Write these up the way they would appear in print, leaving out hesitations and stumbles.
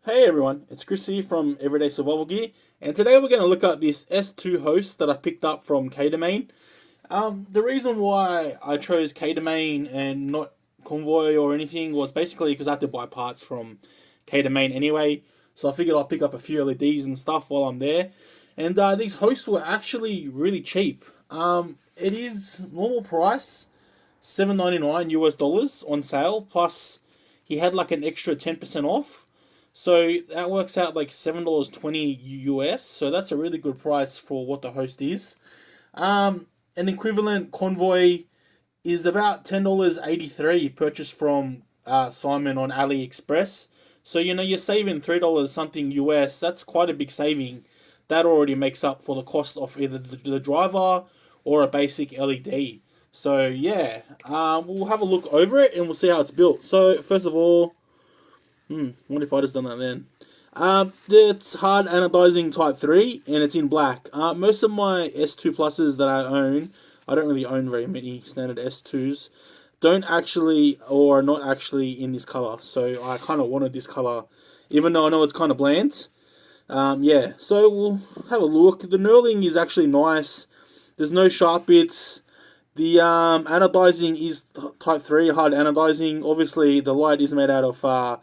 Hey everyone, it's Chris here from Everyday Survival Gear, and today we're going to look at this S2 host that I picked up from Kaidomain. The reason why I chose Kaidomain and not Convoy or anything was basically because I had to buy parts from Kaidomain anyway, so I figured I'd pick up a few LEDs and stuff while I'm there. And these hosts were actually really cheap. It is normal price, $7.99 US dollars on sale, plus he had like an extra 10% off. So that works out like $7.20 US. So that's a really good price for what the host is. An equivalent Convoy is about $10.83 purchased from Simon on AliExpress. So you're saving $3 something US. That's quite a big saving. That already makes up for the cost of either the driver or a basic LED. So yeah, we'll have a look over it and we'll see how it's built. So first of all, what if I just done that then? It's hard anodizing type 3 and it's in black. Most of my S2 pluses that I own, I don't really own very many standard S2s, don't actually or are not actually in this color. So I kind of wanted this color, even though I know it's kind of bland. Yeah, so we'll have a look. The knurling is actually nice. There's no sharp bits. The anodizing is type 3 hard anodizing. Obviously, the light is made out of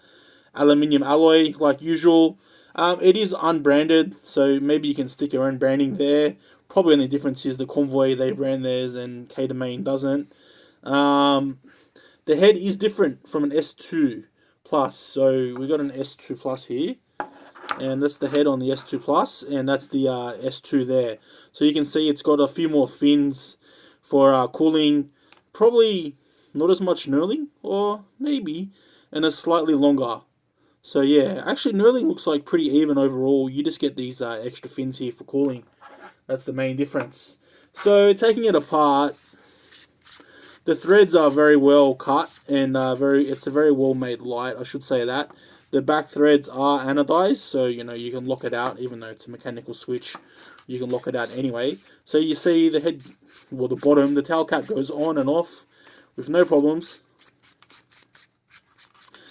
aluminium alloy like usual. It is unbranded, so maybe you can stick your own branding there. Probably only difference is the Convoy, they brand theirs and Kaidomain doesn't. The head is different from an S2 Plus, so we got an S2 Plus here, and that's the head on the S2 Plus, and that's the S2 there. So you can see it's got a few more fins for cooling, probably not as much knurling, or maybe, and it's slightly longer. So yeah, actually knurling looks like pretty even overall. You just get these extra fins here for cooling. That's the main difference. So taking it apart, the threads are very well cut and it's a very well made light. I should say that. The back threads are anodized, so you can lock it out even though it's a mechanical switch. You can lock it out anyway. So you see the head, well the bottom, the tail cap goes on and off with no problems.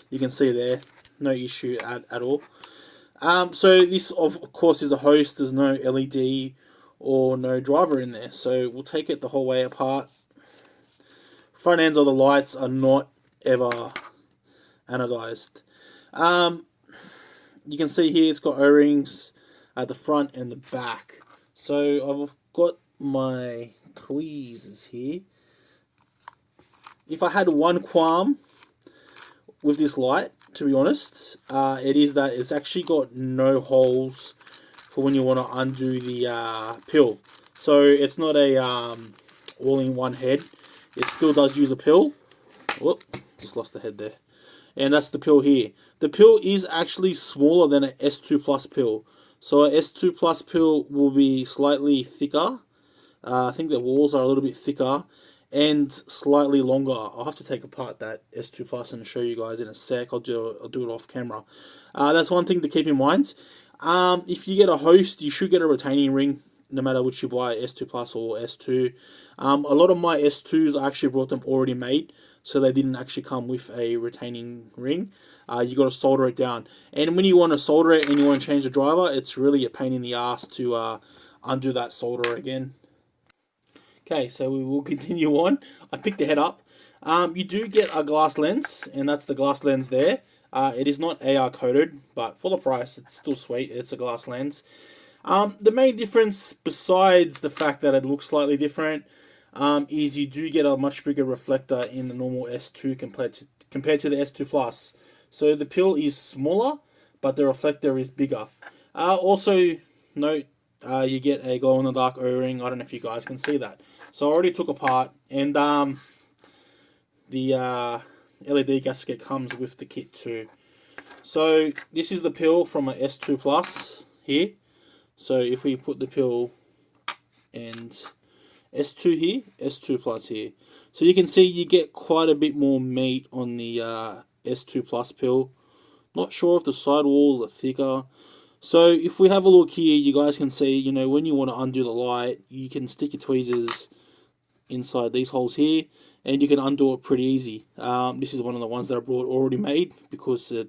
You can see there. No issue at all. So this, of course, is a host. There's no LED or no driver in there. So we'll take it the whole way apart. Front ends of the lights are not ever anodized. You can see here it's got O-rings at the front and the back. So I've got my tweezers here. If I had one qualm with this light, to be honest, it is that it's actually got no holes for when you want to undo the pill. So it's not a all-in-one head. It still does use a pill. Whoop, just lost the head there. And that's the pill here. The pill is actually smaller than an S2 Plus pill. So an S2 Plus pill will be slightly thicker. I think the walls are a little bit thicker and slightly longer. I'll have to take apart that S2 Plus and show you guys in a sec. I'll do it off camera. That's one thing to keep in mind. If you get a host, you should get a retaining ring, no matter which you buy, S2 Plus or S2. A lot of my S2s, I actually brought them already made, so they didn't actually come with a retaining ring. You got to solder it down. And when you want to solder it and you want to change the driver, it's really a pain in the ass to undo that solder again. Okay, so we will continue on. I picked the head up. You do get a glass lens, and that's the glass lens there. It is not AR coated, but for the price, it's still sweet. It's a glass lens. The main difference, besides the fact that it looks slightly different, is you do get a much bigger reflector in the normal S2 compared to the S2 Plus. So the pill is smaller, but the reflector is bigger. Also, note you get a glow-in-the-dark O-ring. I don't know if you guys can see that. So I already took apart, and the LED gasket comes with the kit too. So this is the pill from an S2 Plus here. So if we put the pill and S2 here, S2 Plus here. So you can see you get quite a bit more meat on the S2 Plus pill. Not sure if the sidewalls are thicker. So if we have a look here, you guys can see, when you want to undo the light, you can stick your tweezers inside these holes here, and you can undo it pretty easy. This is one of the ones that I brought already made because the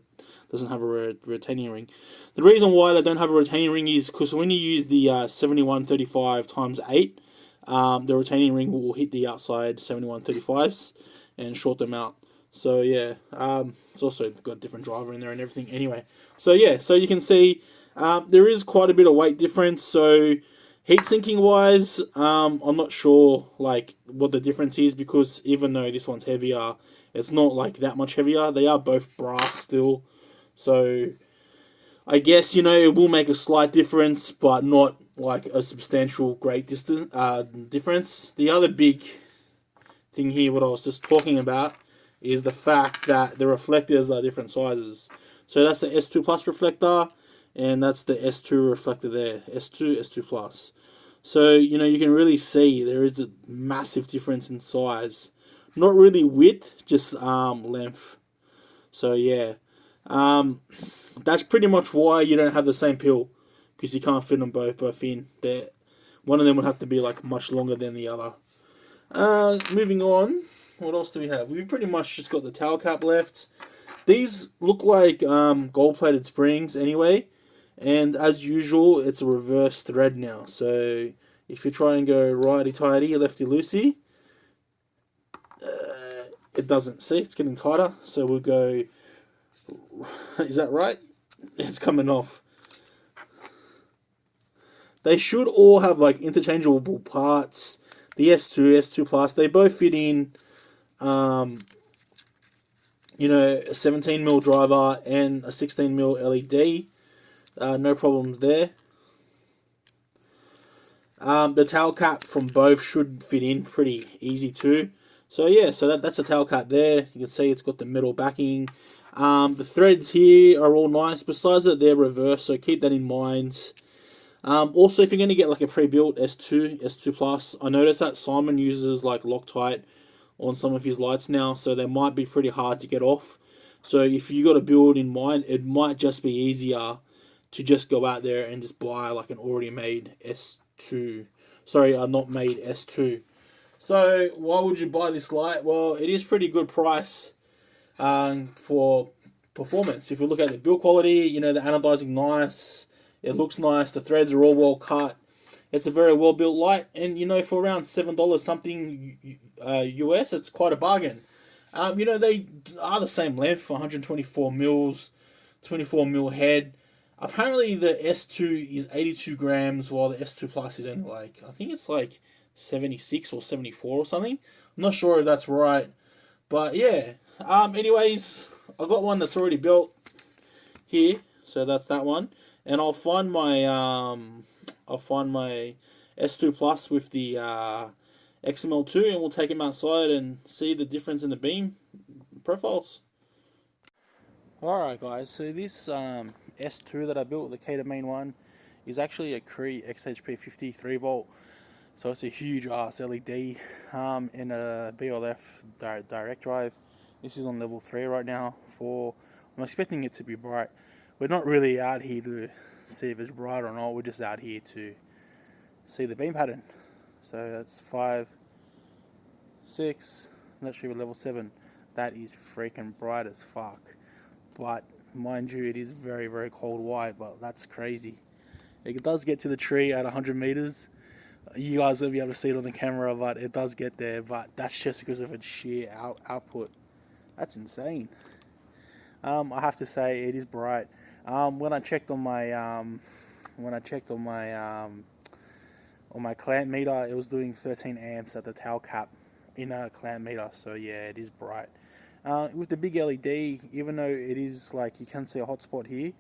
doesn't have a retaining ring. The reason why they don't have a retaining ring is because when you use the 7135 times 8, the retaining ring will hit the outside 7135s and short them out. So yeah, it's also got a different driver in there and everything. Anyway, so yeah, so you can see there is quite a bit of weight difference. So heat sinking wise, I'm not sure like what the difference is, because even though this one's heavier, it's not like that much heavier. They are both brass still, so I guess, it will make a slight difference, but not like a substantial great difference. The other big thing here, what I was just talking about, is the fact that the reflectors are different sizes. So that's the S2 Plus reflector, and that's the S2 reflector there, S2, S2 Plus. So, you can really see there is a massive difference in size. Not really width, just length. So, yeah. That's pretty much why you don't have the same pill, because you can't fit them both in. One of them would have to be like much longer than the other. Moving on, what else do we have? We've pretty much just got the tail cap left. These look like gold-plated springs anyway, and as usual, it's a reverse thread now. So if you try and go righty-tighty, lefty-loosey, it doesn't. See, it's getting tighter. So we'll go. Is that right? It's coming off. They should all have like interchangeable parts. The S2, S2 Plus, they both fit in, a 17mm driver and a 16mm LED. No problems there. The tail cap from both should fit in pretty easy too. So yeah, so that's a tail cap there. You can see it's got the metal backing. The threads here are all nice. Besides that, they're reversed, so keep that in mind. Also, if you're going to get like a pre-built S2, S2 Plus, I noticed that Simon uses like Loctite on some of his lights now, so they might be pretty hard to get off. So if you got a build in mind, it might just be easier to just go out there and just buy like an already made S2. Sorry, not made S2. So why would you buy this light? Well, it is pretty good price for performance. If you look at the build quality, the anodizing nice. It looks nice. The threads are all well cut. It's a very well built light, and for around $7 something US, it's quite a bargain. They are the same length, 124 mils, 24 mil head. Apparently, the S2 is 82 grams, while the S2 Plus is only I think it's like 76 or 74 or something. I'm not sure if that's right, but yeah. Anyways, I got one that's already built here, so that's that one. And I'll find my S2 Plus with the XML2, and we'll take him outside and see the difference in the beam profiles. Alright guys, so this S2 that I built, the Kaidomain one, is actually a Cree XHP50 3V. So it's a huge ass LED in a BLF direct drive. This is on level 3 right now. I'm expecting it to be bright. We're not really out here to see if it's bright or not. We're just out here to see the beam pattern. So that's 5, 6. That should be level 7. That is freaking bright as fuck. But mind you, it is very, very cold white. But that's crazy. It does get to the tree at 100 meters. You guys will be able to see it on the camera, but it does get there. But that's just because of its sheer output. That's insane. I have to say it is bright. When I checked on my clamp meter, it was doing 13 amps at the tail cap in a clamp meter. So yeah, it is bright. With the big LED, even though it is like you can see a hot spot here,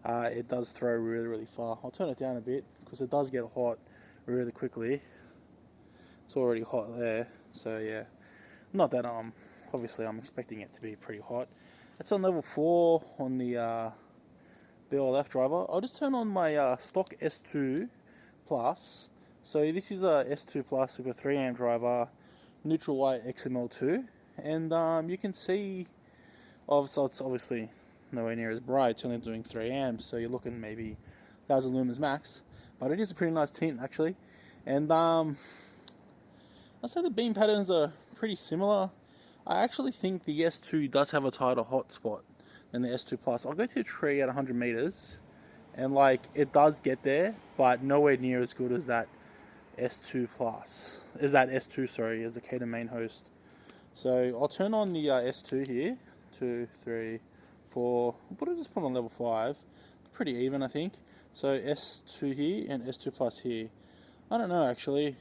it does throw really, really far. I'll turn it down a bit because it does get hot really quickly. It's already hot there. So yeah, not that obviously I'm expecting it to be pretty hot. It's on level 4 on the BLF driver. I'll just turn on my stock S2 Plus. So this is a S2 Plus with a 3 amp driver, neutral white XML2, and you can see, so it's obviously nowhere near as bright. It's only doing 3 amps, so you're looking maybe 1000 lumens max, but it is a pretty nice tint actually. And I'd say the beam patterns are pretty similar. I actually think the S2 does have a tighter hotspot. than the S2 Plus. I'll go to a tree at 100 meters, and like it does get there, but nowhere near as good as that S2 Plus. Is that S2? Sorry, as the Kaidomain Host. So I'll turn on the S2 here. 2, 3, 4. We'll just put on level 5. Pretty even, I think. So S2 here and S2 Plus here. I don't know actually.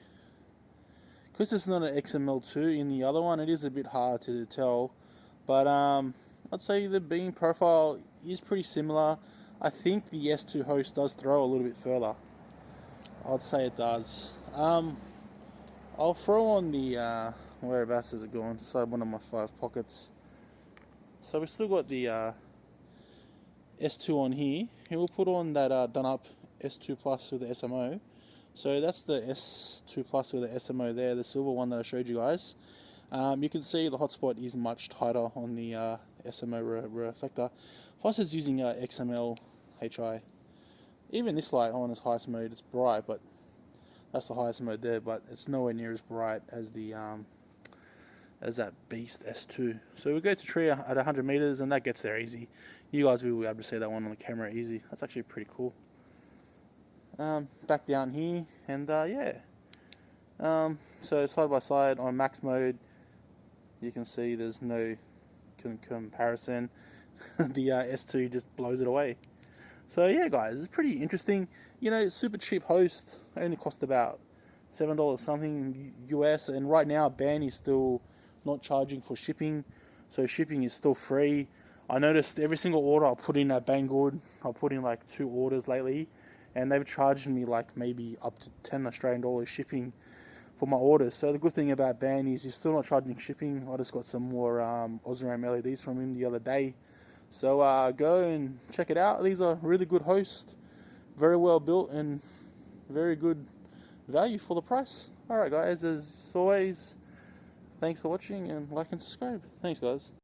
Because it's not an XML2 in the other one, it is a bit hard to tell. But I'd say the beam profile is pretty similar. I think the S2 Host does throw a little bit further. I'd say it does. I'll throw on the whereabouts is it going? So one of my 5 pockets. So we've still got the S2 on here. Here we'll put on that done up S2 Plus with the SMO. So that's the S2 Plus with the SMO there, the silver one that I showed you guys. You can see the hotspot is much tighter on the SMO reflector. Plus it's using XML HI. Even this light on its highest mode, it's bright, but that's the highest mode there, but it's nowhere near as bright as the as that beast S2. So we go to tree at 100 meters, and that gets there easy. You guys will be able to see that one on the camera easy. That's actually pretty cool. Back down here, and yeah. So side by side on max mode, you can see there's no comparison. The S2 just blows it away. So yeah, guys, it's pretty interesting. You know, super cheap host, only cost about $7 something US, and right now Ban is still not charging for shipping, so shipping is still free. I noticed every single order I put in at Banggood, I put in like 2 orders lately, and they've charged me like maybe up to $10 Australian shipping for my orders. So the good thing about Ban is he's still not charging shipping. I just got some more Osram LEDs from him the other day. So go and check it out. These are really good hosts, very well built and very good value for the price. Alright guys, as always, thanks for watching, and like and subscribe. Thanks guys.